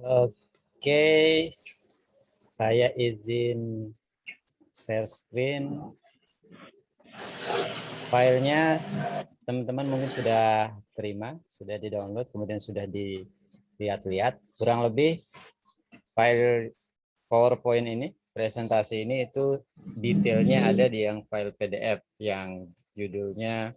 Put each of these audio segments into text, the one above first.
Oke, saya izin share screen. Filenya teman-teman mungkin sudah terima, sudah di-download, kemudian sudah dilihat-lihat. Kurang lebih file PowerPoint ini, presentasi ini itu detailnya ada di yang file PDF yang judulnya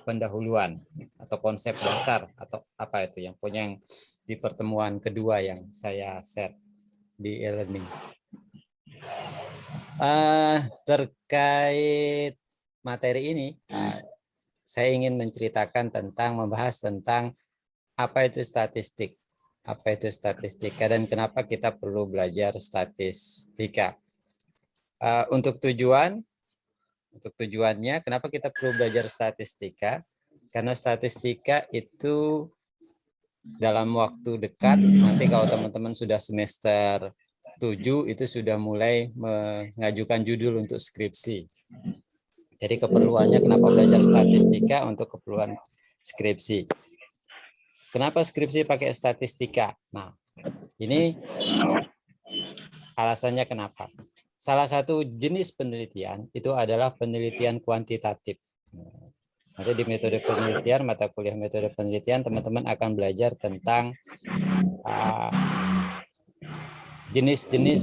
pendahuluan atau konsep dasar atau apa itu yang punya yang di pertemuan kedua yang saya share di e-learning. Terkait materi ini, saya ingin menceritakan membahas tentang apa itu statistik, dan kenapa kita perlu belajar statistika. Untuk tujuannya, kenapa kita perlu belajar statistika? Karena statistika itu dalam waktu dekat, nanti kalau teman-teman sudah semester 7 itu sudah mulai mengajukan judul untuk skripsi. Jadi keperluannya kenapa belajar statistika untuk keperluan skripsi. Kenapa skripsi pakai statistika? Nah, ini alasannya kenapa. Salah satu jenis penelitian itu adalah penelitian kuantitatif. Nanti di metode penelitian, mata kuliah metode penelitian, teman-teman akan belajar tentang jenis-jenis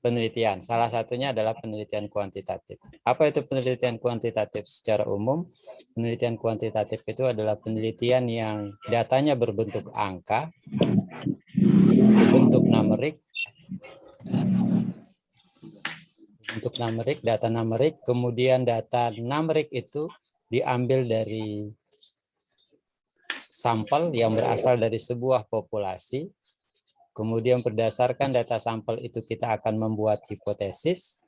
penelitian. Salah satunya adalah penelitian kuantitatif. Apa itu penelitian kuantitatif? Secara umum, penelitian kuantitatif itu adalah penelitian yang datanya berbentuk angka, berbentuk numerik, data numerik, kemudian data numerik itu diambil dari sampel yang berasal dari sebuah populasi. Kemudian berdasarkan data sampel itu kita akan membuat hipotesis.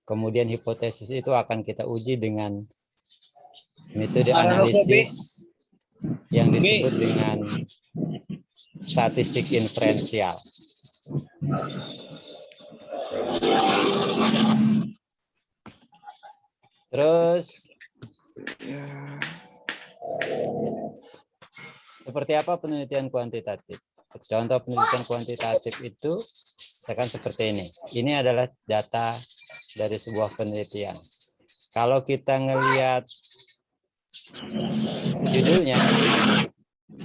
Kemudian hipotesis itu akan kita uji dengan metode analisis yang disebut dengan statistik inferensial. Terus seperti apa penelitian kuantitatif? Contoh penelitian kuantitatif itu misalkan seperti ini. Ini adalah data dari sebuah penelitian. Kalau kita ngelihat judulnya,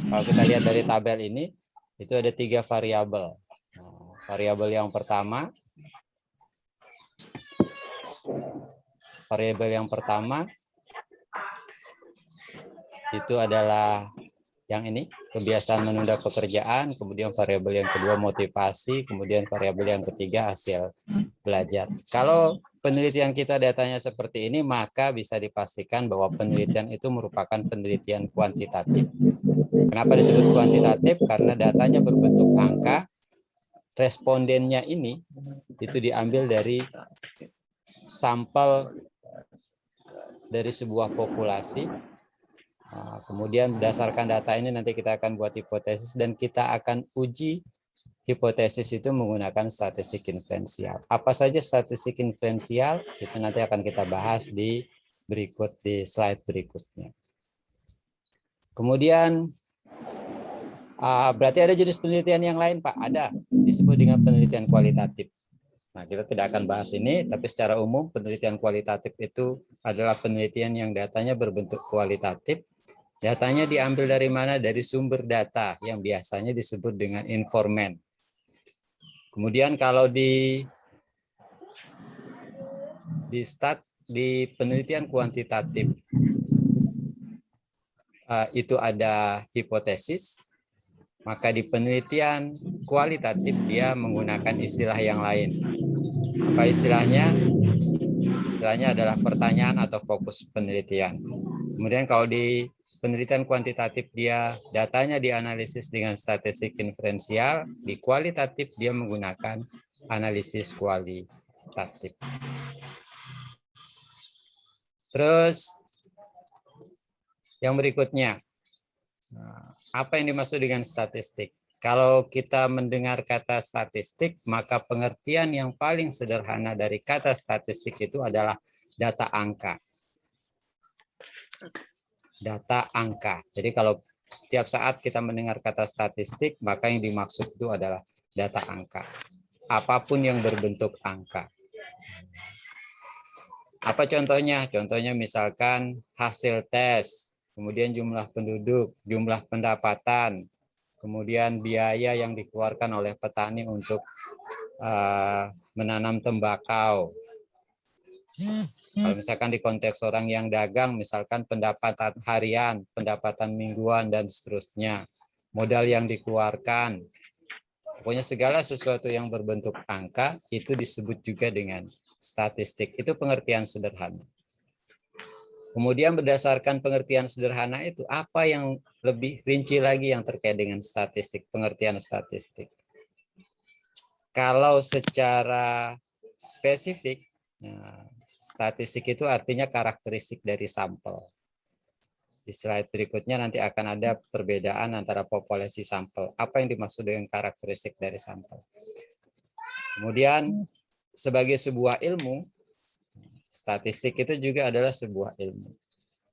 kalau kita lihat dari tabel ini, itu ada 3 variabel. Nah, variabel yang pertama itu adalah yang ini, kebiasaan menunda pekerjaan, kemudian variabel yang kedua motivasi, kemudian variabel yang ketiga hasil belajar. Kalau penelitian kita datanya seperti ini, maka bisa dipastikan bahwa penelitian itu merupakan penelitian kuantitatif. Kenapa disebut kuantitatif? Karena datanya berbentuk angka, respondennya ini itu diambil dari sampel dari sebuah populasi. Nah, kemudian berdasarkan data ini nanti kita akan buat hipotesis dan kita akan uji hipotesis itu menggunakan statistik inferensial. Apa saja statistik inferensial? Itu nanti akan kita bahas di slide berikutnya. Kemudian berarti ada jenis penelitian yang lain, Pak? Ada, disebut dengan penelitian kualitatif. Nah, kita tidak akan bahas ini, tapi secara umum penelitian kualitatif itu adalah penelitian yang datanya berbentuk kualitatif. Datanya diambil dari mana? Dari sumber data yang biasanya disebut dengan informan. Kemudian kalau di penelitian kuantitatif itu ada hipotesis, maka di penelitian kualitatif dia menggunakan istilah yang lain. Apa istilahnya? Istilahnya adalah pertanyaan atau fokus penelitian. Kemudian kalau di penelitian kuantitatif dia datanya dianalisis dengan statistik inferensial, di kualitatif dia menggunakan analisis kualitatif. Terus yang berikutnya, apa yang dimaksud dengan statistik? Kalau kita mendengar kata statistik, maka pengertian yang paling sederhana dari kata statistik itu adalah data angka. Data angka. Jadi kalau setiap saat kita mendengar kata statistik, maka yang dimaksud itu adalah data angka. Apapun yang berbentuk angka. Apa contohnya? Contohnya misalkan hasil tes, kemudian jumlah penduduk, jumlah pendapatan, kemudian biaya yang dikeluarkan oleh petani untuk menanam tembakau. Kalau misalkan di konteks orang yang dagang, misalkan pendapatan harian, pendapatan mingguan, dan seterusnya. Modal yang dikeluarkan. Pokoknya segala sesuatu yang berbentuk angka, itu disebut juga dengan statistik. Itu pengertian sederhana. Kemudian berdasarkan pengertian sederhana itu, apa yang lebih rinci lagi yang terkait dengan statistik, pengertian statistik. Kalau secara spesifik, nah, statistik itu artinya karakteristik dari sampel. Di slide berikutnya nanti akan ada perbedaan antara populasi sampel. Apa yang dimaksud dengan karakteristik dari sampel? Kemudian sebagai sebuah ilmu, statistik itu juga adalah sebuah ilmu.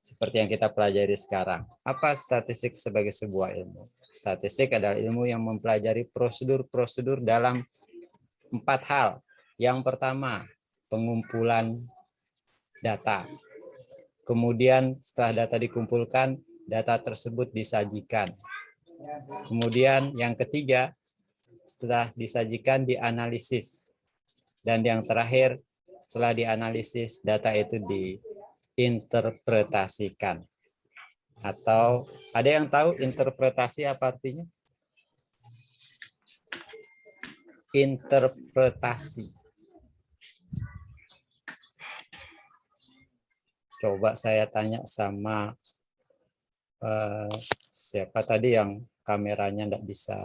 Seperti yang kita pelajari sekarang. Apa statistik sebagai sebuah ilmu? Statistik adalah ilmu yang mempelajari prosedur-prosedur dalam 4 hal. Yang pertama, pengumpulan data. Kemudian setelah data dikumpulkan, data tersebut disajikan. Kemudian yang ketiga, setelah disajikan dianalisis. Dan yang terakhir, setelah dianalisis, data itu diinterpretasikan. Atau ada yang tahu interpretasi apa artinya? Interpretasi. Coba saya tanya sama siapa tadi yang kameranya tidak bisa,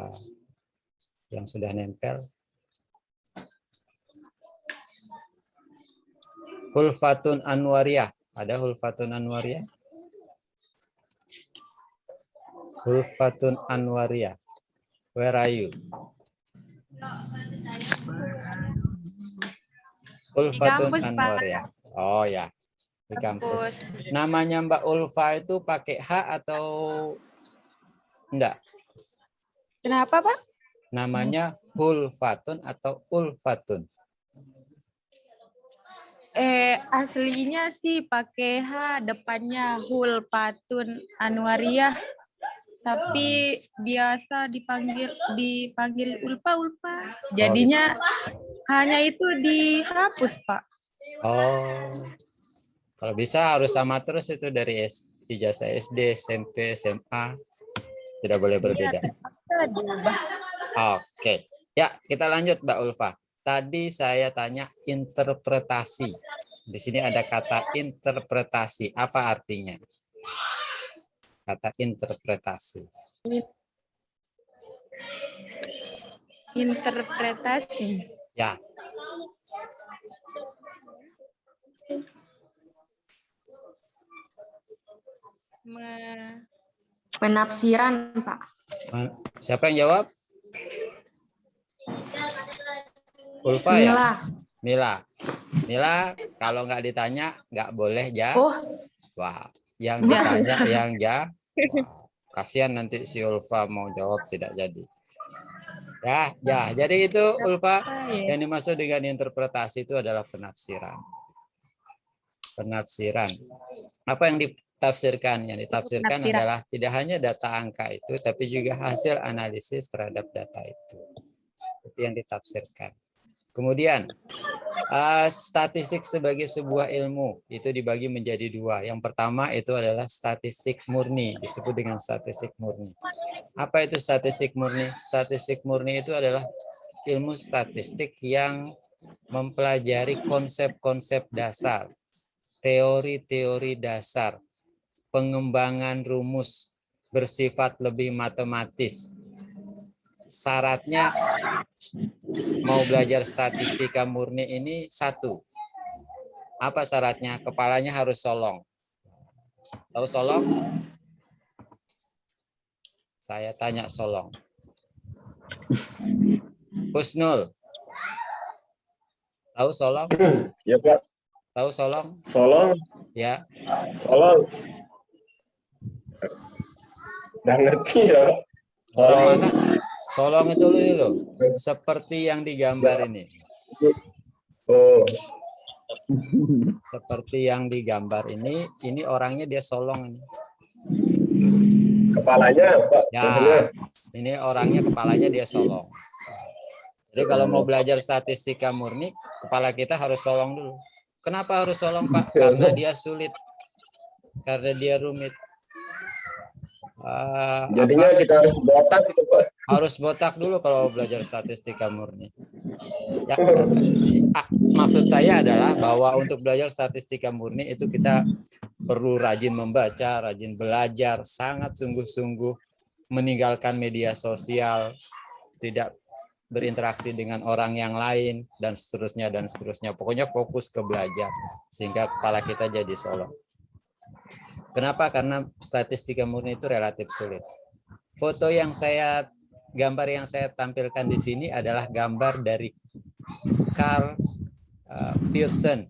yang sudah nempel. Hulfatun Anwariyah. Ada Hulfatun Anwariyah? Hulfatun Anwariyah. Where are you? Hulfatun Anwariyah. Oh ya, di kampus. Namanya Mbak Ulfa itu pakai H atau enggak? Kenapa, Pak? Namanya Hulfatun atau Ulfatun? Aslinya sih pakai H, depannya Hulfatun Anwariyah. Tapi biasa dipanggil Ulfa. Jadinya hanya itu dihapus, Pak. Oh, kalau bisa harus sama terus itu dari ijazah SD, SMP, SMA. Tidak boleh berbeda. Oke. Ya, kita lanjut Mbak Ulfa. Tadi saya tanya interpretasi. Di sini ada kata interpretasi. Apa artinya? Kata interpretasi. Interpretasi. Ya. Penafsiran, Pak. Siapa yang jawab? Ulfa ya? Mila, kalau nggak ditanya nggak boleh jawab. Wah, yang ditanya yang jawab. Kasihan nanti si Ulfa mau jawab tidak jadi. Ya, jadi itu Ulfa, yang dimaksud dengan interpretasi itu adalah penafsiran. Penafsiran. Apa yang ditafsirkan? Yang ditafsirkan adalah tidak hanya data angka itu, tapi juga hasil analisis terhadap data itu. Itu yang ditafsirkan. Kemudian, statistik sebagai sebuah ilmu itu dibagi menjadi dua. Yang pertama itu adalah statistik murni, disebut dengan statistik murni. Apa itu statistik murni? Statistik murni itu adalah ilmu statistik yang mempelajari konsep-konsep dasar, teori-teori dasar, pengembangan rumus bersifat lebih matematis. Syaratnya mau belajar statistika murni ini satu. Apa syaratnya? Kepalanya harus solong. Tahu solong? Saya tanya solong. Husnul. Tahu solong? Ya, Pak. Tahu solong? Solong. Ya. Solong. Nggak ngerti ya. Solong mana? Solong itu loh, seperti yang digambar ini. Oh, Seperti yang digambar ini orangnya dia solong. kepalanya Pak, maksudnya. Ya, ini orangnya kepalanya dia solong. Jadi kalau mau belajar statistika murni, kepala kita harus solong dulu. Kenapa harus solong, Pak? Karena dia sulit. Karena dia rumit. Jadinya kita harus botak gitu Pak. Harus botak dulu kalau belajar statistika murni. Ya, maksud saya adalah bahwa untuk belajar statistika murni itu kita perlu rajin membaca, rajin belajar, sangat sungguh-sungguh meninggalkan media sosial, tidak berinteraksi dengan orang yang lain, dan seterusnya, dan seterusnya. Pokoknya fokus ke belajar, sehingga kepala kita jadi solong. Kenapa? Karena statistika murni itu relatif sulit. Gambar yang saya tampilkan di sini adalah gambar dari Carl Pearson.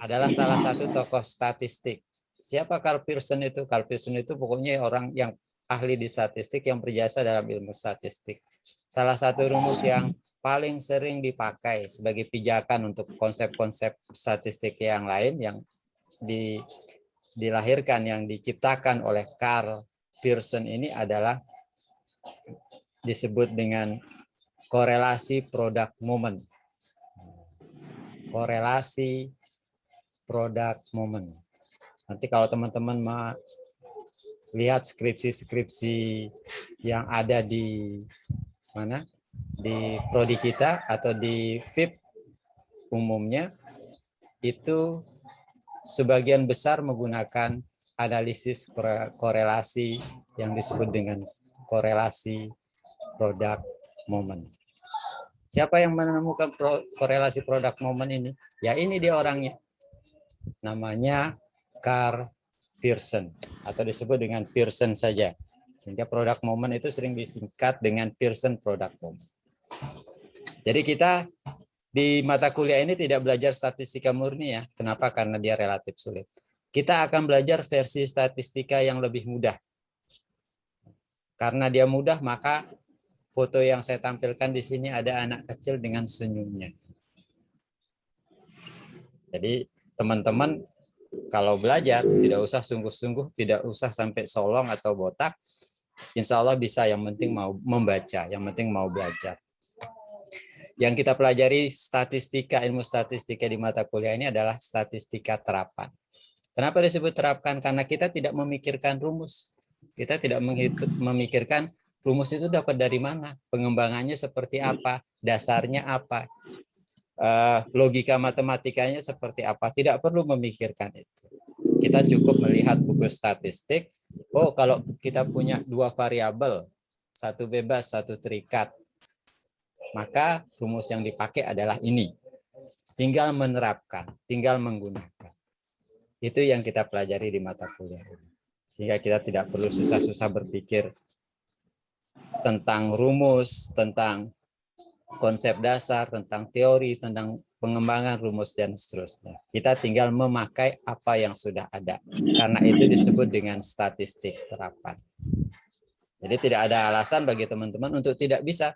Adalah salah satu tokoh statistik. Siapa Carl Pearson itu? Carl Pearson itu pokoknya orang yang ahli di statistik, yang berjasa dalam ilmu statistik. Salah satu rumus yang paling sering dipakai sebagai pijakan untuk konsep-konsep statistik yang lain yang dilahirkan, yang diciptakan oleh Carl Pearson ini adalah disebut dengan korelasi product moment. Korelasi product moment. Nanti kalau teman-teman lihat skripsi-skripsi yang ada di mana? Di prodi kita atau di FIP umumnya, itu sebagian besar menggunakan analisis korelasi yang disebut dengan korelasi product moment. Siapa yang menemukan korelasi product moment ini? Ya ini dia orangnya. Namanya Carl Pearson atau disebut dengan Pearson saja. Sehingga product moment itu sering disingkat dengan Pearson product moment. Jadi kita di mata kuliah ini tidak belajar statistika murni ya. Kenapa? Karena dia relatif sulit. Kita akan belajar versi statistika yang lebih mudah. Karena dia mudah, maka foto yang saya tampilkan di sini ada anak kecil dengan senyumnya. Jadi teman-teman kalau belajar tidak usah sungguh-sungguh, tidak usah sampai solong atau botak. Insya Allah bisa, yang penting mau membaca, yang penting mau belajar. Yang kita pelajari statistika, ilmu statistika di mata kuliah ini adalah statistika terapan. Kenapa disebut terapkan? Karena kita tidak memikirkan rumus. Kita tidak memikirkan rumus itu dapat dari mana, pengembangannya seperti apa, dasarnya apa, logika matematikanya seperti apa. Tidak perlu memikirkan itu. Kita cukup melihat buku statistik. Oh, kalau kita punya dua variabel, satu bebas, satu terikat, maka rumus yang dipakai adalah ini. Tinggal menerapkan, tinggal menggunakan. Itu yang kita pelajari di mata kuliah ini. Sehingga kita tidak perlu susah-susah berpikir tentang rumus, tentang konsep dasar, tentang teori, tentang pengembangan rumus, dan seterusnya. Kita tinggal memakai apa yang sudah ada. Karena itu disebut dengan statistik terapan. Jadi tidak ada alasan bagi teman-teman untuk tidak bisa.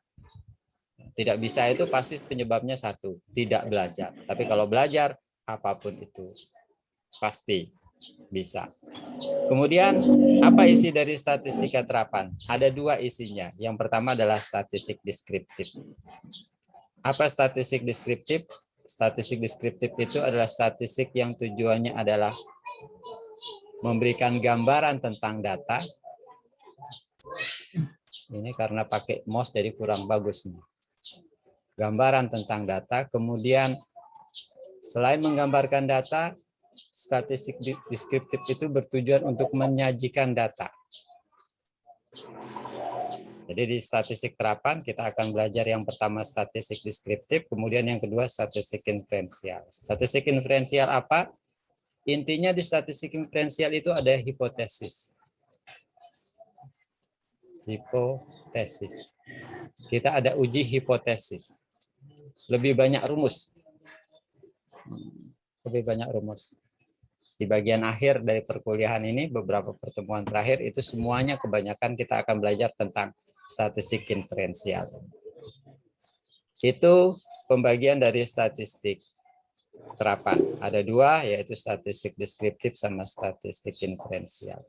Tidak bisa itu pasti penyebabnya satu, tidak belajar. Tapi kalau belajar, apapun itu pasti bisa. Kemudian, apa isi dari statistika terapan? Ada dua isinya. Yang pertama adalah statistik deskriptif. Apa statistik deskriptif? Statistik deskriptif itu adalah statistik yang tujuannya adalah memberikan gambaran tentang data. Ini karena pakai mouse jadi kurang bagus nih. Gambaran tentang data, kemudian selain menggambarkan data, statistik deskriptif itu bertujuan untuk menyajikan data. Jadi di statistik terapan kita akan belajar yang pertama statistik deskriptif, kemudian yang kedua statistik inferensial. Statistik inferensial apa? Intinya di statistik inferensial itu ada hipotesis. Hipotesis. Kita ada uji hipotesis. Lebih banyak rumus. Lebih banyak rumus. Di bagian akhir dari perkuliahan ini, beberapa pertemuan terakhir itu semuanya kebanyakan kita akan belajar tentang statistik inferensial. Itu pembagian dari statistik terapan. Ada dua, yaitu statistik deskriptif sama statistik inferensial.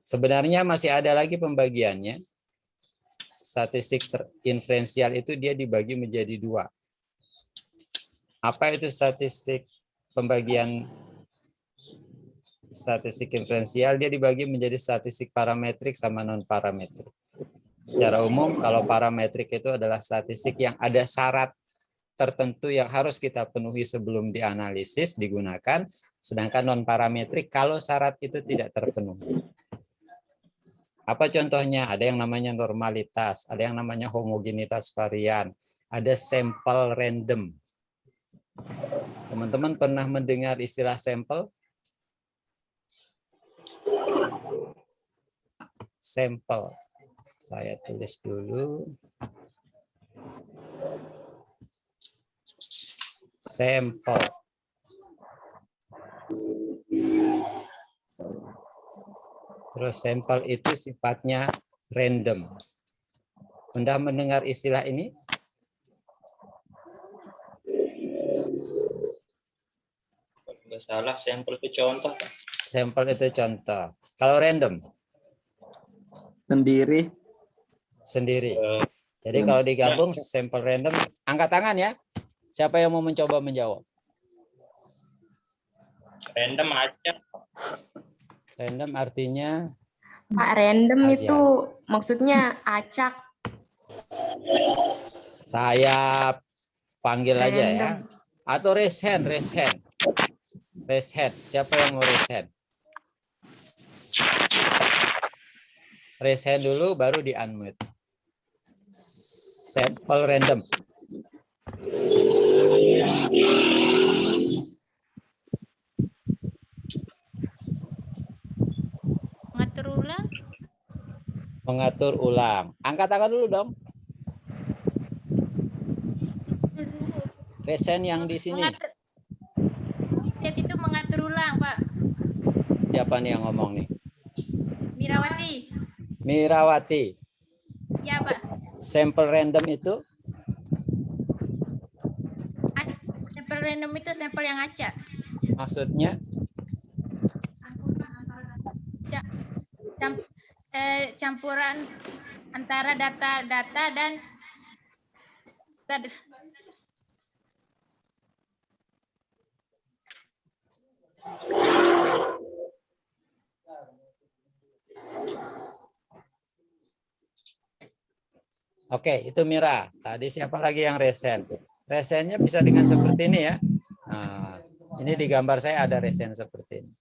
Sebenarnya masih ada lagi pembagiannya. Statistik inferensial itu dia dibagi menjadi dua. Apa itu statistik pembagian statistik inferensial? Dia dibagi menjadi statistik parametrik sama non-parametrik. Secara umum, kalau parametrik itu adalah statistik yang ada syarat tertentu yang harus kita penuhi sebelum dianalisis, digunakan. Sedangkan non-parametrik kalau syarat itu tidak terpenuhi. Apa contohnya? Ada yang namanya normalitas, ada yang namanya homogenitas varian, ada sampel random. Teman-teman pernah mendengar istilah sampel? Sampel. Saya tulis dulu. Sampel. Terus sampel itu sifatnya random. Anda mendengar istilah ini? Nggak salah, sampel itu contoh. Sampel itu contoh. Kalau random? Sendiri. Sendiri. Jadi kalau digabung sampel random, angkat tangan ya. Siapa yang mau mencoba menjawab? Random aja. Random artinya? Pak, random Aja. itu maksudnya acak. Saya panggil aja ya. Random. Atau raise hand, raise hand. Raise hand. Siapa yang mau raise hand? Raise hand dulu, baru di unmute. Sampel random. Mengatur ulang. Mengatur ulang. Angkat tangan dulu dong. Raise hand yang di sini. Mengatur. Lihat itu mengatur ulang, Pak. Siapa nih yang ngomong nih? Mirawati. Mirawati. Ya, Pak. Sampel random itu? Sampel random itu sampel yang acak. Maksudnya? Campuran antara data-data dan Oke, itu Mira. Tadi siapa lagi yang resen? Resennya bisa dengan seperti ini ya. Nah, ini di gambar saya ada resen seperti ini.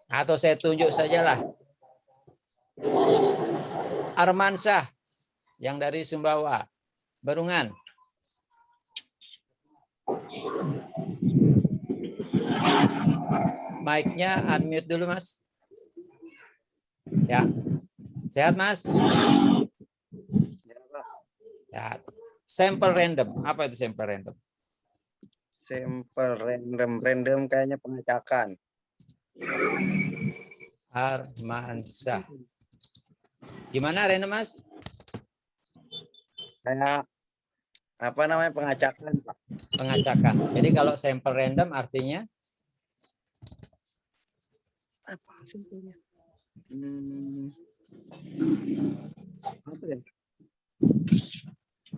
Atau saya tunjuk sajalah. Armansyah yang dari Sumbawa. Berungan. Mic-nya unmute dulu, Mas. Ya. Sehat, Mas? Ya. Sampel random. Apa itu sampel random? Sampel random kayaknya pengacakan. Armansyah. Gimana random, Mas? Kayak apa namanya pengacakan, Pak? Pengacakan. Jadi kalau sampel random artinya Apa sampelnya? Apa ya?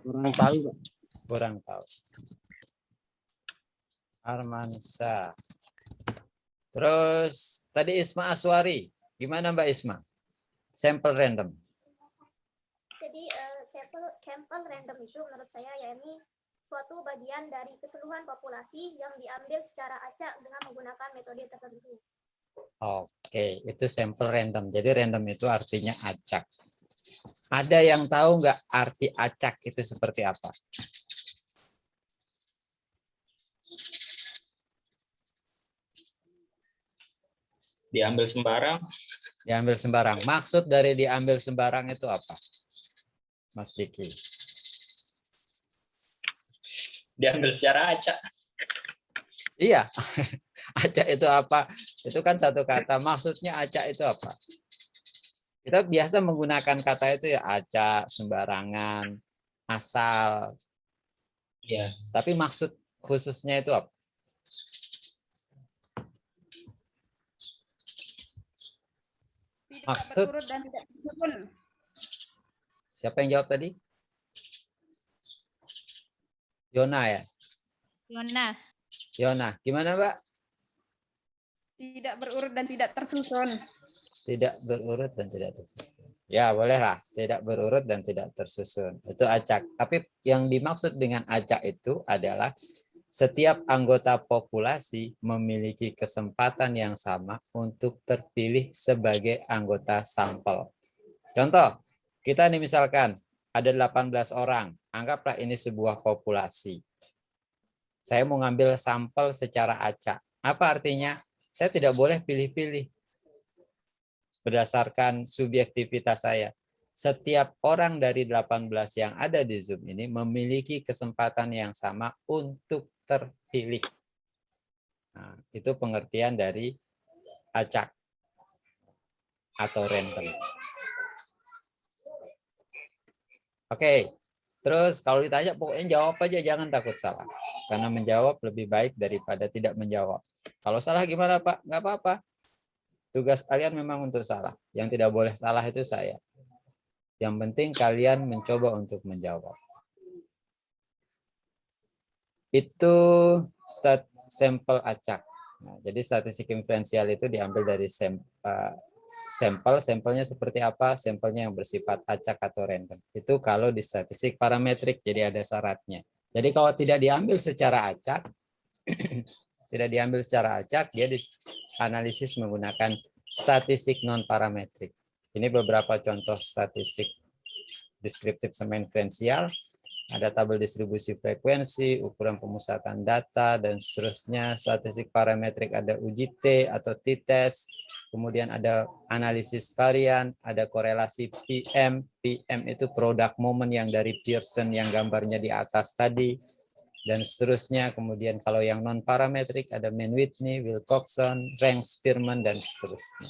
Kurang tahu, Pak. kurang tahu. Armansyah. Terus tadi Isma Aswari. Gimana Mbak Isma? Sampel random. Jadi sampel random itu menurut saya ya ini suatu bagian dari keseluruhan populasi yang diambil secara acak dengan menggunakan metode tertentu. Oke, itu sampel random. Jadi random itu artinya acak. Ada yang tahu nggak arti acak itu seperti apa? Diambil sembarang. Diambil sembarang. Maksud dari diambil sembarang itu apa? Mas Diki. Diambil secara acak. Iya. Acak itu apa? Itu kan satu kata. Maksudnya acak itu apa? Kita biasa menggunakan kata itu ya acak, sembarangan, asal. Ya. Tapi maksud khususnya itu apa? Tidak Maksud. berurut dan tidak tersusun. Siapa yang jawab tadi? Yona ya? Yona. Yona, gimana Mbak? Tidak berurut dan tidak tersusun. Tidak berurut dan tidak tersusun. Ya bolehlah, tidak berurut dan tidak tersusun. Itu acak. Tapi yang dimaksud dengan acak itu adalah setiap anggota populasi memiliki kesempatan yang sama untuk terpilih sebagai anggota sampel. Contoh, kita nih misalkan ada 18 orang, anggaplah ini sebuah populasi. Saya mau ngambil sampel secara acak. Apa artinya? Saya tidak boleh pilih-pilih berdasarkan subjektivitas saya. Setiap orang dari 18 yang ada di Zoom ini memiliki kesempatan yang sama untuk terpilih. Nah, itu pengertian dari acak atau random. Oke, terus kalau ditanya pokoknya jawab aja, jangan takut salah. Karena menjawab lebih baik daripada tidak menjawab. Kalau salah gimana Pak? Nggak apa-apa. Tugas kalian memang untuk salah. Yang tidak boleh salah itu saya. Yang penting kalian mencoba untuk menjawab. Itu sampel acak. Nah, jadi statistik inferensial itu diambil dari sampelnya seperti apa, sampelnya yang bersifat acak atau random. Itu kalau di statistik parametrik, jadi ada syaratnya. Jadi kalau tidak diambil secara acak, dia dianalisis menggunakan statistik non parametrik. Ini beberapa contoh statistik deskriptif sama inferensial. Ada tabel distribusi frekuensi, ukuran pemusatan data, dan seterusnya. Statistik parametrik ada uji T atau t-test. Kemudian ada analisis varian, ada korelasi PM. PM itu product moment yang dari Pearson yang gambarnya di atas tadi. Dan seterusnya. Kemudian kalau yang non-parametrik ada Mann-Whitney, Wilcoxon, Rank, Spearman, dan seterusnya.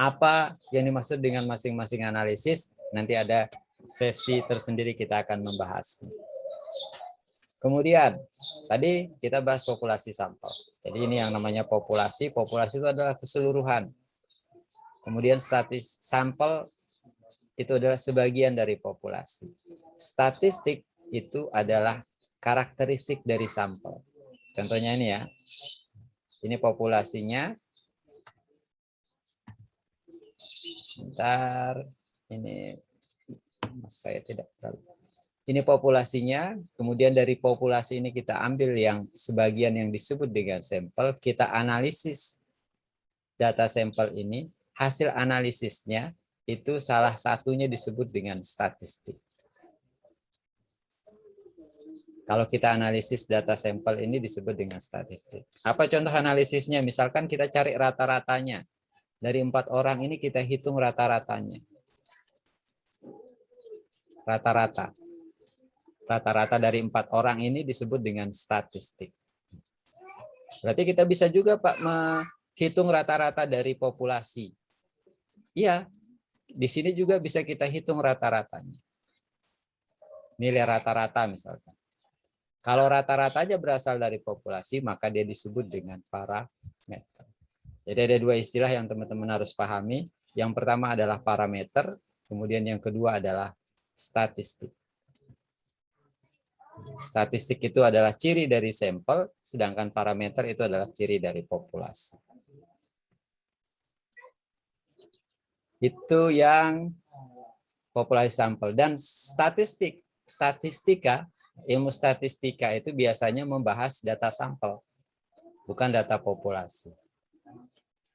Apa yang dimaksud dengan masing-masing analisis? Nanti ada sesi tersendiri kita akan membahas. Kemudian, tadi kita bahas populasi sampel. Jadi ini yang namanya populasi. Populasi itu adalah keseluruhan. Kemudian sampel itu adalah sebagian dari populasi. Statistik itu adalah karakteristik dari sampel. Contohnya ini ya. Ini populasinya. Sebentar. Ini saya tidak tahu. Ini populasinya, kemudian dari populasi ini kita ambil yang sebagian yang disebut dengan sampel, kita analisis data sampel ini, hasil analisisnya itu salah satunya disebut dengan statistik. Kalau kita analisis data sampel ini disebut dengan statistik. Apa contoh analisisnya? Misalkan kita cari rata-ratanya. Dari 4 orang ini kita hitung rata-ratanya. Rata-rata dari 4 orang ini disebut dengan statistik. Berarti kita bisa juga Pak menghitung rata-rata dari populasi. Iya, di sini juga bisa kita hitung rata-ratanya. Nilai rata-rata misalkan. Kalau rata-ratanya berasal dari populasi, maka dia disebut dengan parameter. Jadi ada 2 istilah yang teman-teman harus pahami. Yang pertama adalah parameter, kemudian yang kedua adalah statistik. Statistik itu adalah ciri dari sampel, sedangkan parameter itu adalah ciri dari populasi. Itu yang populasi sampel. Dan ilmu statistika itu biasanya membahas data sampel, bukan data populasi.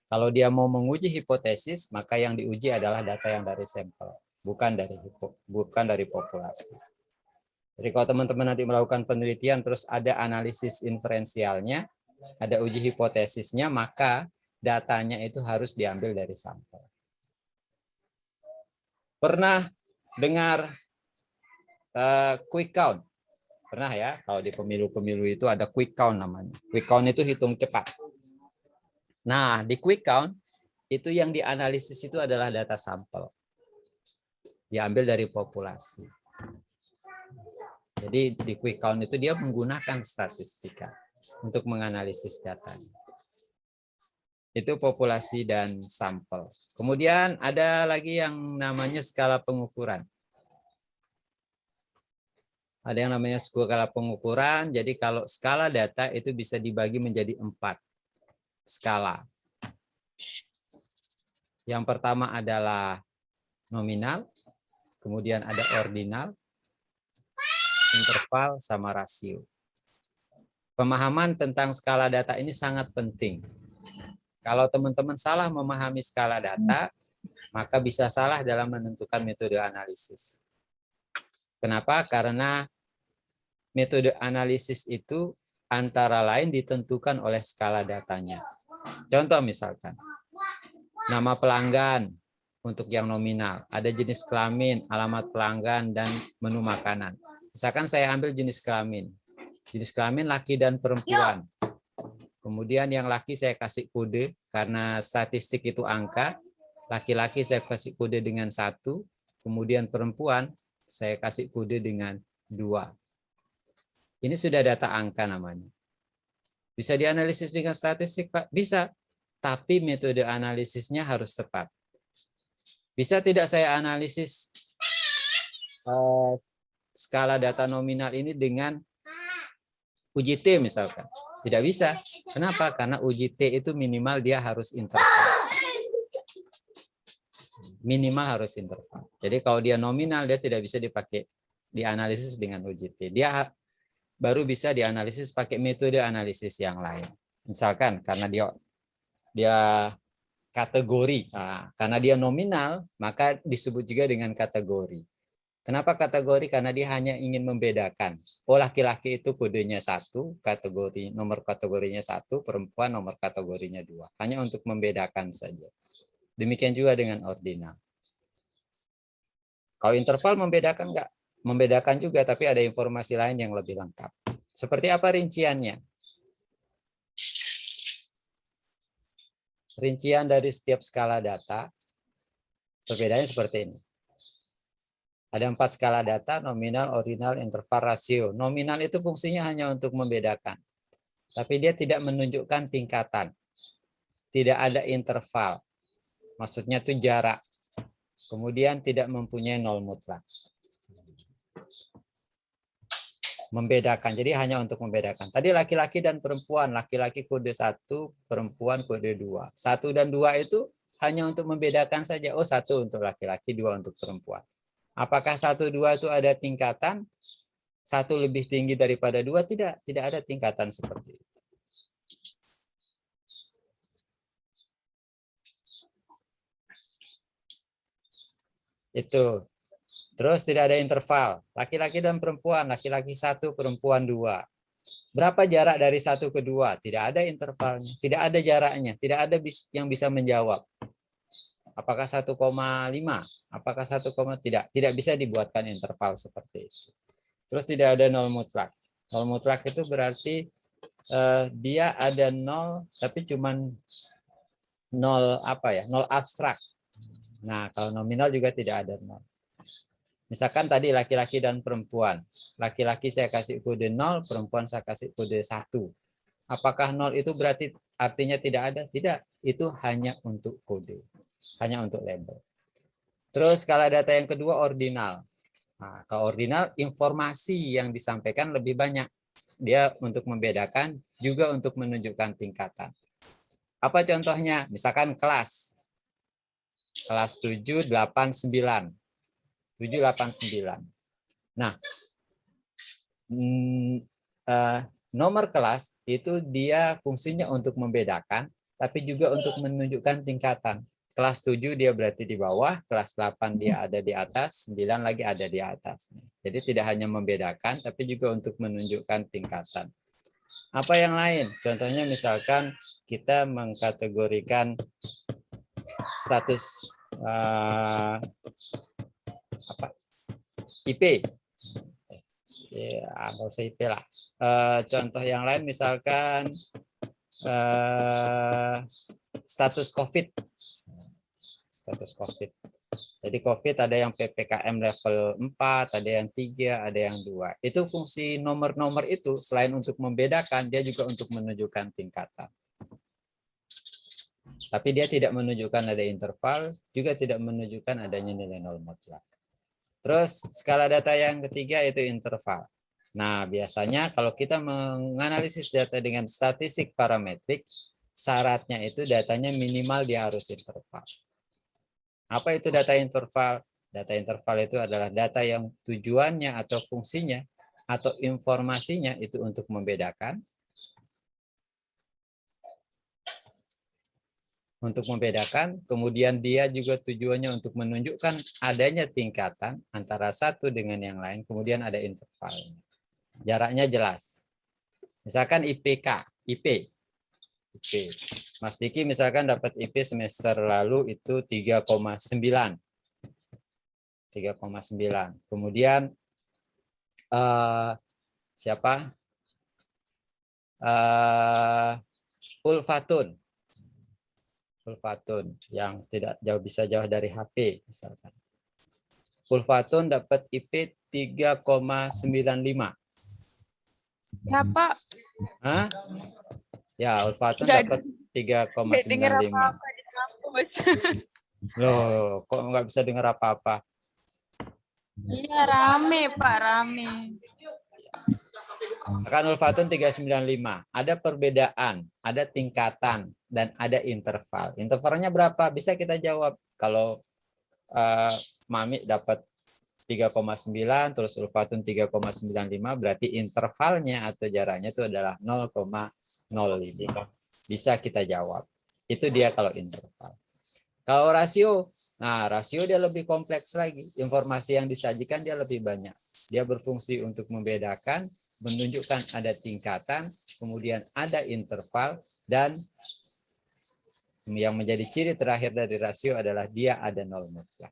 Kalau dia mau menguji hipotesis, maka yang diuji adalah data yang dari sampel. Bukan dari populasi. Jadi kalau teman-teman nanti melakukan penelitian terus ada analisis inferensialnya, ada uji hipotesisnya, maka datanya itu harus diambil dari sampel. Pernah dengar quick count? Pernah ya, kalau di pemilu-pemilu itu ada quick count namanya. Quick count itu hitung cepat. Nah, di quick count itu yang dianalisis itu adalah data sampel. Diambil dari populasi. Jadi di quick count itu dia menggunakan statistika untuk menganalisis data. Itu populasi dan sampel. Kemudian ada lagi yang namanya skala pengukuran. Ada yang namanya skala pengukuran. Jadi kalau skala data itu bisa dibagi menjadi 4 skala. Yang pertama adalah nominal, kemudian ada ordinal, interval, sama rasio. Pemahaman tentang skala data ini sangat penting. Kalau teman-teman salah memahami skala data, maka bisa salah dalam menentukan metode analisis. Kenapa? Karena metode analisis itu antara lain ditentukan oleh skala datanya. Contoh misalkan, nama pelanggan untuk yang nominal, ada jenis kelamin, alamat pelanggan, dan menu makanan. Misalkan saya ambil jenis kelamin. Jenis kelamin laki dan perempuan. Kemudian yang laki saya kasih kode, karena statistik itu angka. Laki-laki saya kasih kode dengan 1, kemudian perempuan saya kasih kode dengan 2. Ini sudah data angka namanya. Bisa dianalisis dengan statistik, Pak? Bisa. Tapi metode analisisnya harus tepat. Bisa tidak saya analisis skala data nominal ini dengan UJT misalkan? Tidak bisa. Kenapa? Karena UJT itu minimal dia harus interval. Minimal harus interval. Jadi kalau dia nominal, dia tidak bisa dipakai dianalisis dengan UJT. Dia baru bisa dianalisis pakai metode analisis yang lain. Misalkan karena dia kategori. Nah, karena dia nominal, maka disebut juga dengan kategori. Kenapa kategori? Karena dia hanya ingin membedakan. Oh, laki-laki itu kodenya 1, kategori nomor kategorinya 1, perempuan nomor kategorinya 2. Hanya untuk membedakan saja. Demikian juga dengan ordinal. Kalau interval membedakan enggak? Membedakan juga, tapi ada informasi lain yang lebih lengkap. Seperti apa rinciannya? Rincian dari setiap skala data, perbedaannya seperti ini. Ada 4 skala data, nominal, ordinal, interval, rasio. Nominal itu fungsinya hanya untuk membedakan. Tapi dia tidak menunjukkan tingkatan. Tidak ada interval. Maksudnya itu jarak. Kemudian tidak mempunyai nol mutlak. Membedakan. Jadi hanya untuk membedakan. Tadi laki-laki dan perempuan. Laki-laki kode 1, perempuan kode 2. 1 dan 2 itu hanya untuk membedakan saja. Oh, 1 untuk laki-laki, 2 untuk perempuan. Apakah 1, 2 itu ada tingkatan? 1 lebih tinggi daripada 2? Tidak. Tidak ada tingkatan seperti itu. Itu. Terus tidak ada interval. Laki-laki dan perempuan. Laki-laki 1, perempuan 2. Berapa jarak dari 1 ke 2? Tidak ada intervalnya. Tidak ada jaraknya. Tidak ada yang bisa menjawab. Apakah 1,5? Apakah 1, tidak? Tidak bisa dibuatkan interval seperti itu. Terus tidak ada nol mutlak. Nol mutlak itu berarti dia ada 0, tapi cuman 0 apa ya? 0 abstrak. Nah, kalau nominal juga tidak ada 0. Misalkan tadi laki-laki dan perempuan. Laki-laki saya kasih kode 0, perempuan saya kasih kode 1. Apakah 0 itu berarti artinya tidak ada? Tidak. Itu hanya untuk kode. Hanya untuk label. Terus skala data yang kedua ordinal. Nah, kalau ordinal informasi yang disampaikan lebih banyak. Dia untuk membedakan, juga untuk menunjukkan tingkatan. Apa contohnya? Misalkan kelas. Kelas 7, 8, 9. 7, 8, 9. Nah, nomor kelas itu dia fungsinya untuk membedakan, tapi juga untuk menunjukkan tingkatan. Kelas 7 dia berarti di bawah, kelas 8 dia ada di atas, 9 lagi ada di atas. Jadi tidak hanya membedakan, tapi juga untuk menunjukkan tingkatan. Apa yang lain? Contohnya misalkan kita mengkategorikan status IP. Ya, nggak usah IP lah. Contoh yang lain misalkan status COVID. status COVID. Jadi COVID ada yang PPKM level 4, ada yang 3, ada yang 2. Itu fungsi nomor-nomor itu selain untuk membedakan, dia juga untuk menunjukkan tingkatan. Tapi dia tidak menunjukkan ada interval, juga tidak menunjukkan adanya nilai nol mutlak. Terus skala data yang ketiga itu interval. Nah, biasanya kalau kita menganalisis data dengan statistik parametrik, syaratnya itu datanya minimal dia harus interval. Apa itu data interval? Data interval itu adalah data yang tujuannya atau fungsinya atau informasinya itu untuk membedakan. Kemudian dia juga tujuannya untuk menunjukkan adanya tingkatan antara satu dengan yang lain, kemudian ada interval. Jaraknya jelas. Misalkan IP. Mas Diki misalkan dapat IP semester lalu itu 3,9. Kemudian siapa? Ulfatun yang tidak bisa jauh dari HP misalkan. Ulfatun dapat IP 3,95. Ya, Pak. Hah? Ya, Ulfatun Nggak- dapat Nggak dengar 3,95. apa-apa di kampus. Loh, kok nggak bisa dengar apa-apa? Iya, rame, Pak, rame. Kan Ulfatun 395. Ada perbedaan, ada tingkatan, dan ada interval. Intervalnya berapa? Bisa kita jawab. Kalau Mami dapat 3,9, terus Ulfatun 3,95, berarti intervalnya atau jaraknya itu adalah 0,05. Bisa kita jawab. Itu dia kalau interval. Kalau rasio, nah rasio dia lebih kompleks lagi. Informasi yang disajikan dia lebih banyak. Dia berfungsi untuk membedakan, menunjukkan ada tingkatan, kemudian ada interval, dan yang menjadi ciri terakhir dari rasio adalah dia ada nol mutlak.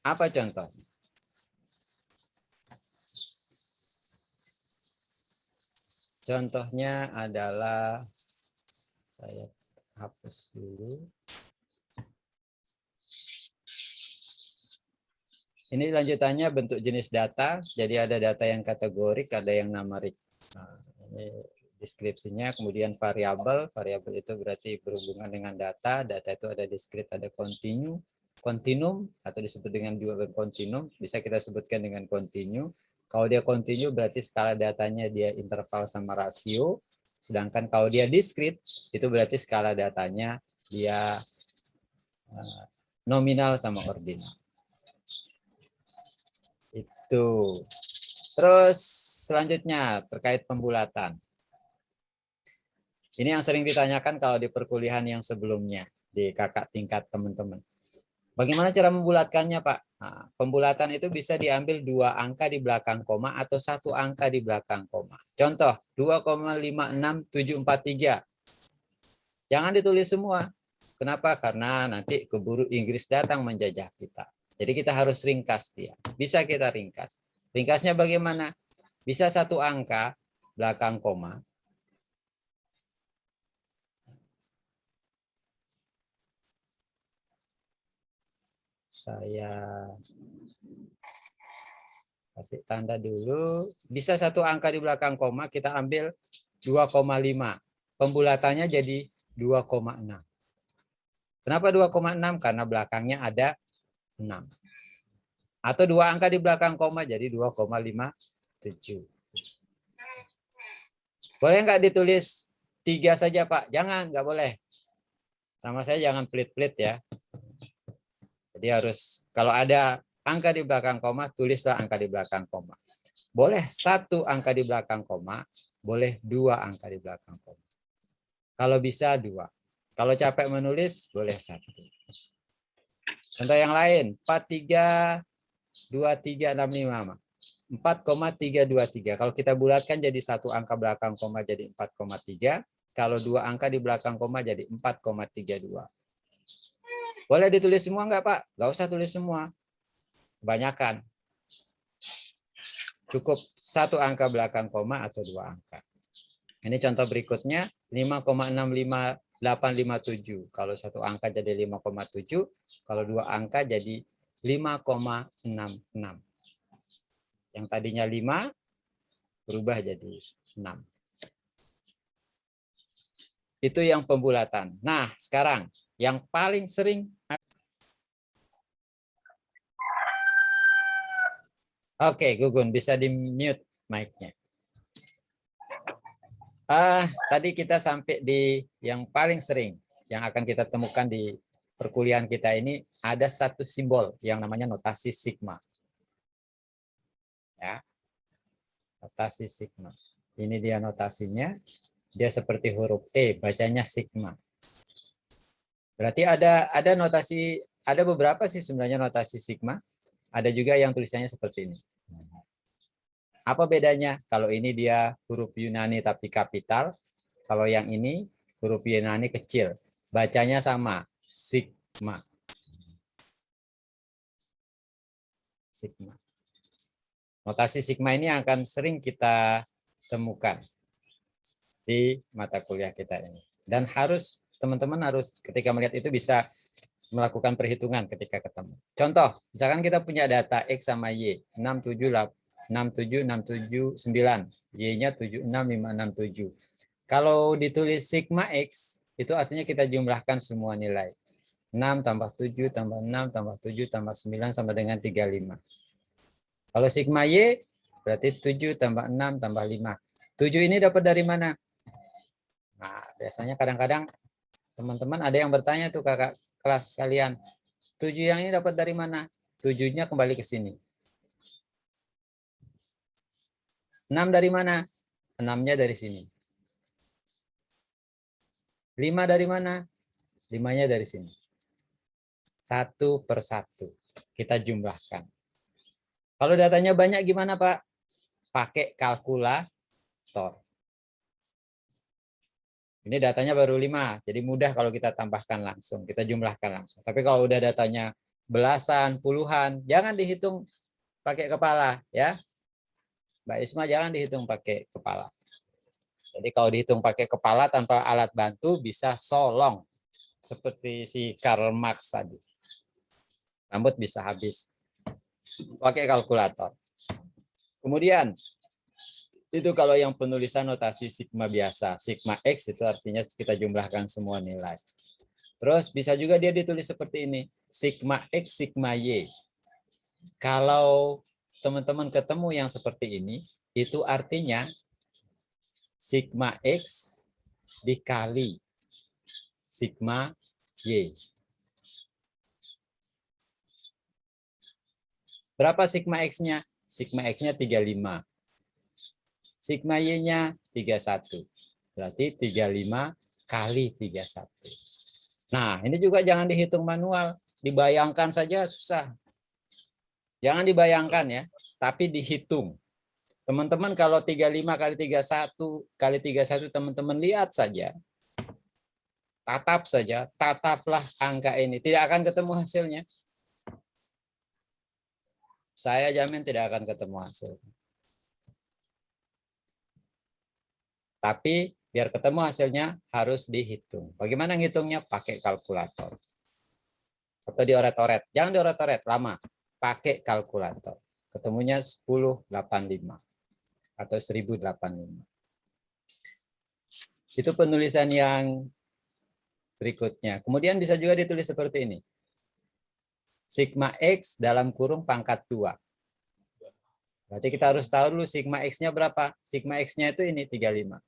Apa contoh? Contohnya adalah, saya hapus dulu. Ini lanjutannya bentuk jenis data. Jadi ada data yang kategorik, ada yang numerik. Nah, ini deskripsinya, kemudian variabel. Variabel itu berarti berhubungan dengan data. Data itu ada diskrit, ada kontinum, atau disebut dengan juga kontinum. Bisa kita sebutkan dengan kontinu. Kalau dia kontinu berarti skala datanya dia interval sama rasio. Sedangkan kalau dia diskrit, itu berarti skala datanya dia nominal sama ordinal. Itu. Terus selanjutnya terkait pembulatan. Ini yang sering ditanyakan kalau di perkuliahan yang sebelumnya, di kakak tingkat teman-teman. Bagaimana cara membulatkannya, Pak? Nah, pembulatan itu bisa diambil 2 angka di belakang koma atau 1 angka di belakang koma. Contoh, 2,56743. Jangan ditulis semua. Kenapa? Karena nanti keburu Inggris datang menjajah kita. Jadi kita harus ringkas dia. Bisa kita ringkas. Ringkasnya bagaimana? Bisa 1 angka belakang koma. Saya kasih tanda dulu. Bisa 1 angka di belakang koma, kita ambil 2,5. Pembulatannya jadi 2,6. Kenapa 2,6? Karena belakangnya ada 6. Atau 2 angka di belakang koma jadi 2,57. Boleh nggak ditulis 3 saja, Pak? Jangan, nggak boleh. Sama saya jangan pelit-pelit ya. Jadi harus, kalau ada angka di belakang koma, tulislah angka di belakang koma. Boleh 1 angka di belakang koma, boleh 2 angka di belakang koma. Kalau bisa 2. Kalau capek menulis, boleh 1. Contoh yang lain, 4,32365. 4,323. Kalau kita bulatkan jadi 1 angka belakang koma jadi 4,3. Kalau 2 angka di belakang koma jadi 4,32. Boleh ditulis semua enggak, Pak? Enggak usah tulis semua. Kebanyakan. Cukup 1 angka belakang koma atau 2 angka. Ini contoh berikutnya, 857. Kalau satu angka jadi 5,7, kalau dua angka jadi 5,66. Yang tadinya 5 berubah jadi 6. Itu yang pembulatan. Nah, sekarang yang paling sering. Oke, Gugun, bisa di-mute mic-nya. Tadi kita sampai di yang paling sering yang akan kita temukan di perkuliahan kita ini, ada satu simbol yang namanya notasi sigma. Ya. Notasi sigma. Ini dia notasinya. Dia seperti huruf E, bacanya sigma. Berarti ada notasi, ada beberapa sih sebenarnya notasi sigma. Ada juga yang tulisannya seperti ini. Apa bedanya? Kalau ini dia huruf Yunani tapi kapital. Kalau yang ini huruf Yunani kecil. Bacanya sama, sigma. Sigma. Notasi sigma ini akan sering kita temukan di mata kuliah kita ini. Dan harus, teman-teman harus ketika melihat itu bisa melakukan perhitungan ketika ketemu. Contoh, misalkan kita punya data X sama Y, 67679, Y-nya 76567. Kalau ditulis sigma X, itu artinya kita jumlahkan semua nilai. 6 tambah 7 tambah 6 tambah 7 tambah 9 sama dengan 35. Kalau sigma Y, berarti 7 tambah 6 tambah 5. 7 ini dapat dari mana? Nah, biasanya kadang-kadang teman-teman ada yang bertanya tuh kakak kelas kalian, 7 yang ini dapat dari mana? 7-nya kembali ke sini. 6 dari mana? 6-nya dari sini. 5 dari mana? 5-nya dari sini. Satu per satu. Kita jumlahkan. Kalau datanya banyak gimana, Pak? Pakai kalkulator. Ini datanya baru 5. Jadi mudah kalau kita tambahkan langsung. Kita jumlahkan langsung. Tapi kalau udah datanya belasan, puluhan, jangan dihitung pakai kepala, ya. Mbak Isma, jangan dihitung pakai kepala. Jadi kalau dihitung pakai kepala tanpa alat bantu bisa solong. Seperti si Karl Marx tadi. Rambut bisa habis. Pakai kalkulator. Kemudian, itu kalau yang penulisan notasi sigma biasa. Sigma X itu artinya kita jumlahkan semua nilai. Terus bisa juga dia ditulis seperti ini. Sigma X, sigma Y. Kalau teman-teman ketemu yang seperti ini, itu artinya sigma X dikali sigma Y. Berapa sigma X-nya? Sigma X-nya 35. Sigma Y-nya 31. Berarti 35 kali 31. Nah, ini juga jangan dihitung manual. Dibayangkan saja susah. Jangan dibayangkan ya, tapi dihitung. Teman-teman kalau 35 kali 31 kali 31 teman-teman lihat saja. Tatap saja, tataplah angka ini. Tidak akan ketemu hasilnya. Saya jamin tidak akan ketemu hasilnya. Tapi biar ketemu hasilnya harus dihitung. Bagaimana ngitungnya? Pakai kalkulator. Atau dioret-oret. Jangan dioret-oret, lama. Pakai kalkulator. Ketemunya 1085 atau 1085. Itu penulisan yang berikutnya. Kemudian bisa juga ditulis seperti ini. Sigma X dalam kurung pangkat 2. Berarti kita harus tahu dulu sigma X-nya berapa. Sigma X-nya itu ini 35.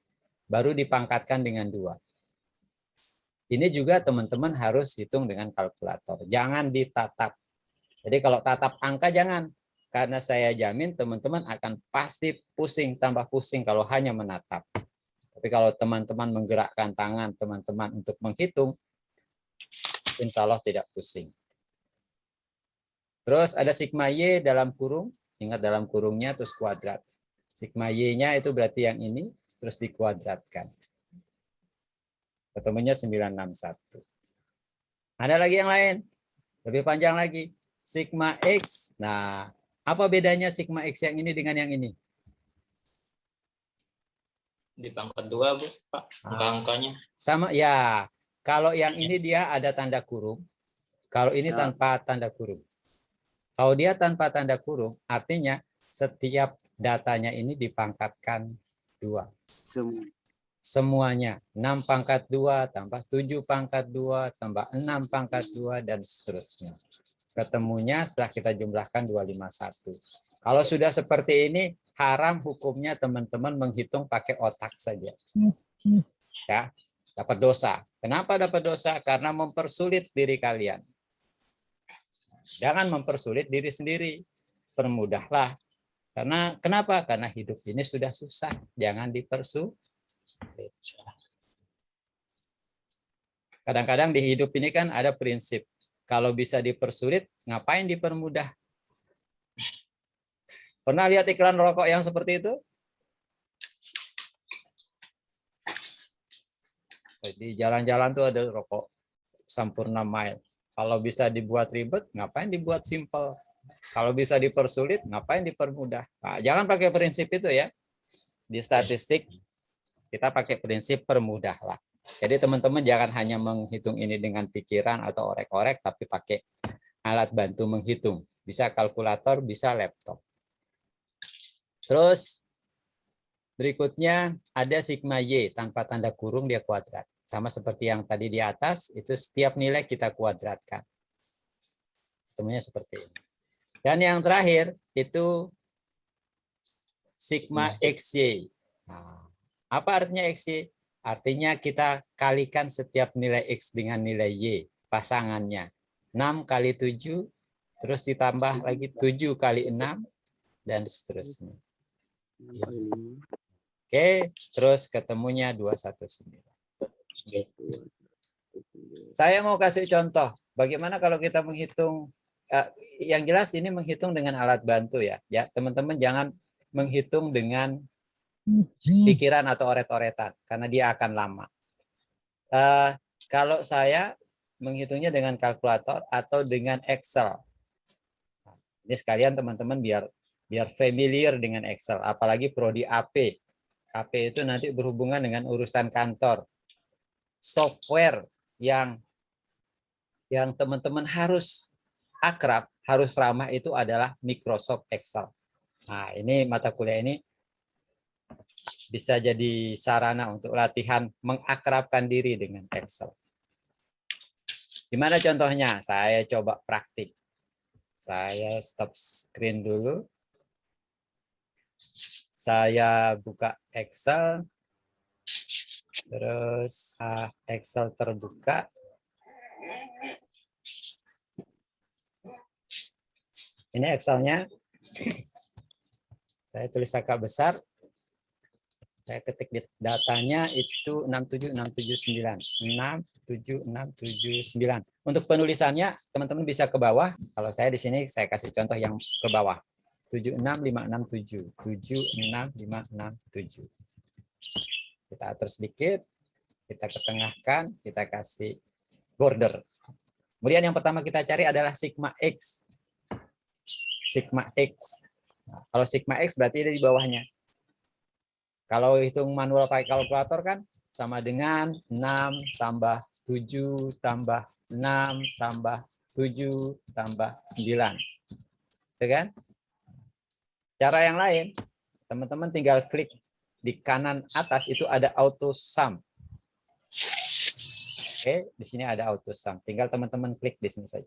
Baru dipangkatkan dengan 2. Ini juga teman-teman harus hitung dengan kalkulator. Jangan ditatap. Jadi kalau tatap angka jangan. Karena saya jamin teman-teman akan pasti pusing, tambah pusing kalau hanya menatap. Tapi kalau teman-teman menggerakkan tangan teman-teman untuk menghitung, insya Allah tidak pusing. Terus ada sigma Y dalam kurung. Ingat dalam kurungnya terus kuadrat. Sigma Y-nya itu berarti yang ini. Terus dikuadratkan. Ketemunya 961. Ada lagi yang lain. Lebih panjang lagi. Sigma X. Nah, apa bedanya sigma X yang ini dengan yang ini? Di pangkat 2, Bu, Pak. Angka-angkanya. Sama, ya. Kalau yang ini dia ada tanda kurung. Kalau ini Ya. tanpa tanda kurung. Kalau dia tanpa tanda kurung, artinya setiap datanya ini dipangkatkan 2. Semua. Semuanya. 6 pangkat 2, tambah 7 pangkat 2, tambah 6 pangkat 2, dan seterusnya. Ketemunya setelah kita jumlahkan 251. Kalau sudah seperti ini, haram hukumnya teman-teman menghitung pakai otak saja. Ya, dapat dosa. Kenapa dapat dosa? Karena mempersulit diri kalian. Jangan mempersulit diri sendiri. Permudahlah. Karena kenapa? Karena hidup ini sudah susah. Jangan dipersulit. Kadang-kadang di hidup ini kan ada prinsip. Kalau bisa dipersulit, ngapain dipermudah? Pernah lihat iklan rokok yang seperti itu? Di jalan-jalan tuh ada rokok Sampurna Mild. Kalau bisa dibuat ribet, ngapain dibuat simple? Kalau bisa dipersulit, ngapain dipermudah? Nah, jangan pakai prinsip itu ya. Di statistik, kita pakai prinsip permudahlah. Jadi teman-teman jangan hanya menghitung ini dengan pikiran atau orek-orek, tapi pakai alat bantu menghitung. Bisa kalkulator, bisa laptop. Terus berikutnya ada sigma Y tanpa tanda kurung dia kuadrat. Sama seperti yang tadi di atas, itu setiap nilai kita kuadratkan. Temunya seperti ini. Dan yang terakhir itu sigma XY. Nah, apa artinya XY? Artinya kita kalikan setiap nilai X dengan nilai Y, pasangannya. 6 kali 7, terus ditambah lagi 7 kali 6, dan seterusnya. Oke, terus ketemunya 219. Saya mau kasih contoh. Bagaimana kalau kita menghitung, yang jelas ini menghitung dengan alat bantu ya. Ya, teman-teman jangan menghitung dengan pikiran atau oret-oretan, karena dia akan lama. Kalau saya menghitungnya dengan kalkulator atau dengan Excel. Ini sekalian teman-teman biar familiar dengan Excel, apalagi prodi AP. AP itu nanti berhubungan dengan urusan kantor. Software yang teman-teman harus akrab, harus ramah itu adalah Microsoft Excel. Nah, ini mata kuliah ini bisa jadi sarana untuk latihan mengakrabkan diri dengan Excel. Gimana contohnya? Saya coba praktik. Saya stop screen dulu. Saya buka Excel. Terus Excel terbuka. Ini Excelnya. Saya tulis angka besar. Saya ketik di datanya itu 67679. 67679. Untuk penulisannya teman-teman bisa ke bawah. Kalau saya di sini saya kasih contoh yang ke bawah. 76567. 76567. Kita atur sedikit, kita ketengahkan, kita kasih border. Kemudian yang pertama kita cari adalah sigma X. Sigma X. Nah, kalau sigma X berarti ada di bawahnya. Kalau hitung manual pakai kalkulator kan sama dengan 6 tambah 7 tambah 6 tambah 7 tambah 9. Ya kan? Cara yang lain, teman-teman tinggal klik di kanan atas itu ada auto sum. Oke, di sini ada auto sum. Tinggal teman-teman klik di sini saja.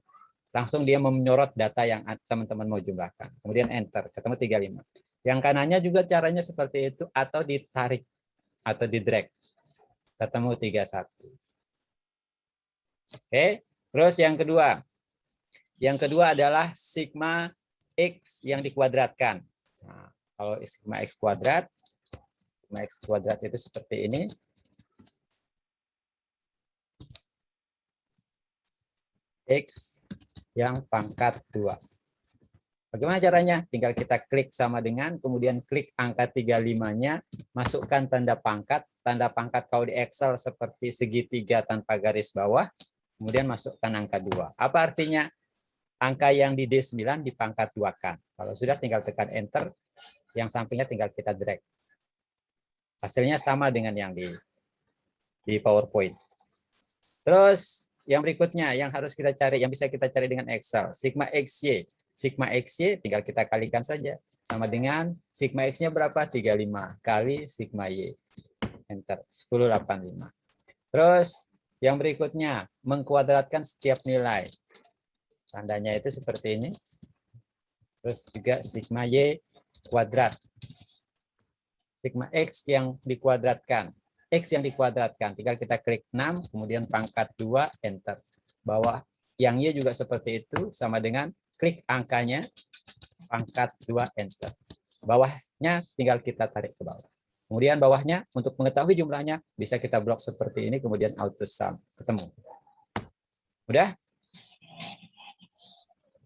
Langsung dia menyorot data yang teman-teman mau jumlahkan. Kemudian enter, ketemu 35. Yang kanannya juga caranya seperti itu atau ditarik atau di drag. Ketemu 31. Oke, terus yang kedua. Yang kedua adalah sigma X yang dikuadratkan. Nah, kalau sigma X kuadrat itu seperti ini. X yang pangkat 2. Bagaimana caranya? Tinggal kita klik sama dengan, kemudian klik angka 35-nya, masukkan tanda pangkat kalau di Excel seperti segitiga tanpa garis bawah, kemudian masukkan angka 2. Apa artinya? Angka yang di D9 dipangkat 2-kan. Kalau sudah tinggal tekan enter, yang sampingnya tinggal kita drag. Hasilnya sama dengan yang di PowerPoint. Terus yang berikutnya yang harus kita cari, yang bisa kita cari dengan Excel, sigma XY. Sigma XY tinggal kita kalikan saja. Sama dengan sigma X-nya berapa? 35 kali sigma Y. Enter. 1085. Terus yang berikutnya, mengkuadratkan setiap nilai. Tandanya itu seperti ini. Terus juga sigma Y kuadrat. Sigma X yang dikuadratkan. X yang dikuadratkan. Tinggal kita klik 6, kemudian pangkat 2, enter. Bawah yang Y juga seperti itu, sama dengan klik angkanya, pangkat 2, enter. Bawahnya tinggal kita tarik ke bawah. Kemudian bawahnya, untuk mengetahui jumlahnya, bisa kita blok seperti ini, kemudian auto sum. Ketemu. Udah?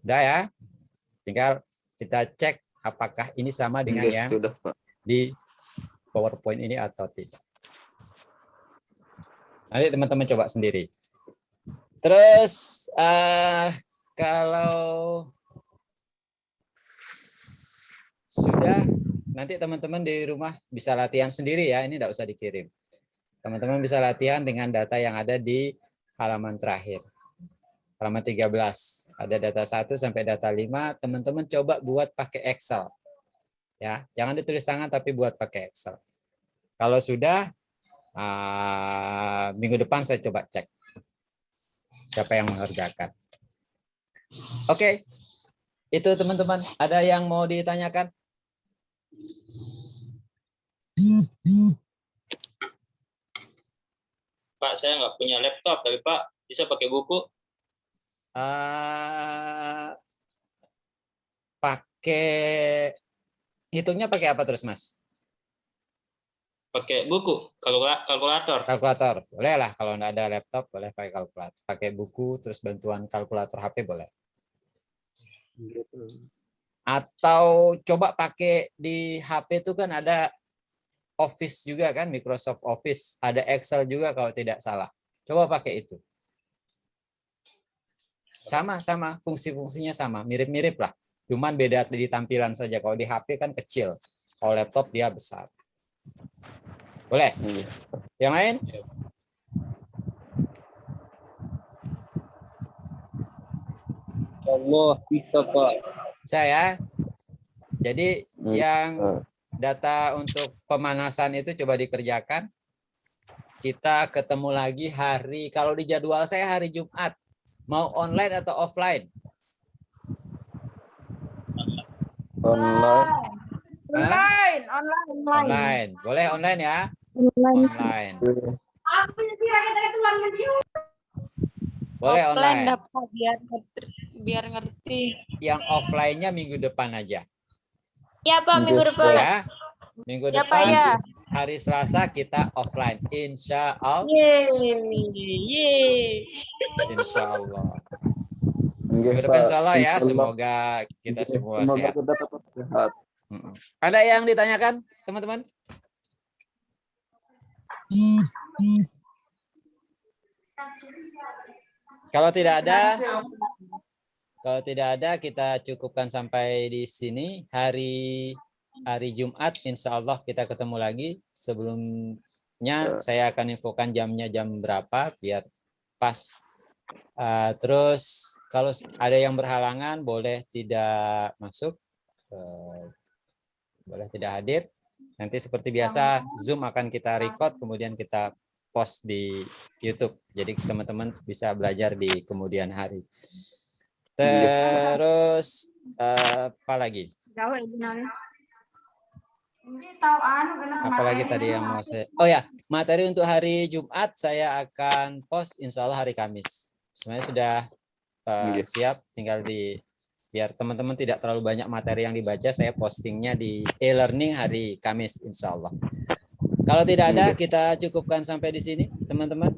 Udah ya? Tinggal kita cek apakah ini sama dengan yang Sudah, Pak. di PowerPoint ini atau tidak. Nanti teman-teman coba sendiri. Terus kalau sudah, nanti teman-teman di rumah bisa latihan sendiri ya. Ini tidak usah dikirim. Teman-teman bisa latihan dengan data yang ada di halaman terakhir. Halaman 13. Ada data 1 sampai data 5. Teman-teman coba buat pakai Excel. Ya, jangan ditulis tangan tapi buat pakai Excel. Kalau sudah, minggu depan saya coba cek siapa yang mengerjakan. Oke, itu teman-teman. Ada yang mau ditanyakan? Pak, saya nggak punya laptop, tapi Pak bisa pakai buku. Pakai hitungnya pakai apa terus, Mas? Pakai buku, kalkulator. Kalkulator. Boleh lah, kalau nggak ada laptop boleh pakai kalkulator. Pakai buku terus bantuan kalkulator HP boleh. Atau coba pakai di HP itu kan ada Office juga kan, Microsoft Office, ada Excel juga kalau tidak salah. Coba pakai itu. Sama fungsi-fungsinya sama, mirip-mirip lah. Cuman beda di tampilan saja. Kalau di HP kan kecil, kalau laptop dia besar. Boleh? Yang lain? Allah bisa, Pak. Saya. Jadi yang data untuk pemanasan itu coba dikerjakan. Kita ketemu lagi hari, kalau di jadwal saya hari Jumat. Mau online atau offline? Online. Online. Boleh online ya? Online. Boleh online. Dapat biar ngerti. Yang offline-nya minggu depan aja. Ya Pak, minggu depan. Ya. Minggu Ya, Pak, depan ya. hari Selasa kita offline. Insya Allah. Yeay. Insya Allah. Minggu depan insya Allah ya. Semoga kita semua sehat. kita tetap sehat. Ada yang ditanyakan, teman-teman? Kalau tidak ada, kita cukupkan sampai di sini. Hari Jumat, insya Allah kita ketemu lagi. Sebelumnya saya akan infokan jamnya jam berapa, biar pas. Terus kalau ada yang berhalangan, boleh tidak masuk. Boleh tidak hadir. Nanti seperti biasa Zoom akan kita record kemudian kita post di YouTube. Jadi teman-teman bisa belajar di kemudian hari. Terus apa lagi? Apalagi tadi yang mau saya. Oh ya, materi untuk hari Jumat saya akan post insya Allah hari Kamis. Sebenarnya sudah siap, tinggal biar teman-teman tidak terlalu banyak materi yang dibaca, saya postingnya di e-learning hari Kamis insya Allah. Kalau tidak ada, kita cukupkan sampai di sini, teman-teman.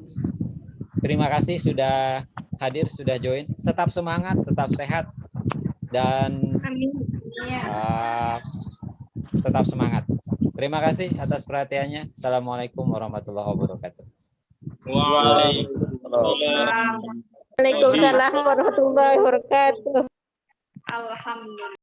Terima kasih sudah hadir, sudah join. Tetap semangat, tetap sehat, dan tetap semangat. Terima kasih atas perhatiannya. Assalamualaikum warahmatullahi wabarakatuh. Waalaikumsalam warahmatullahi wabarakatuh. Alhamdulillah.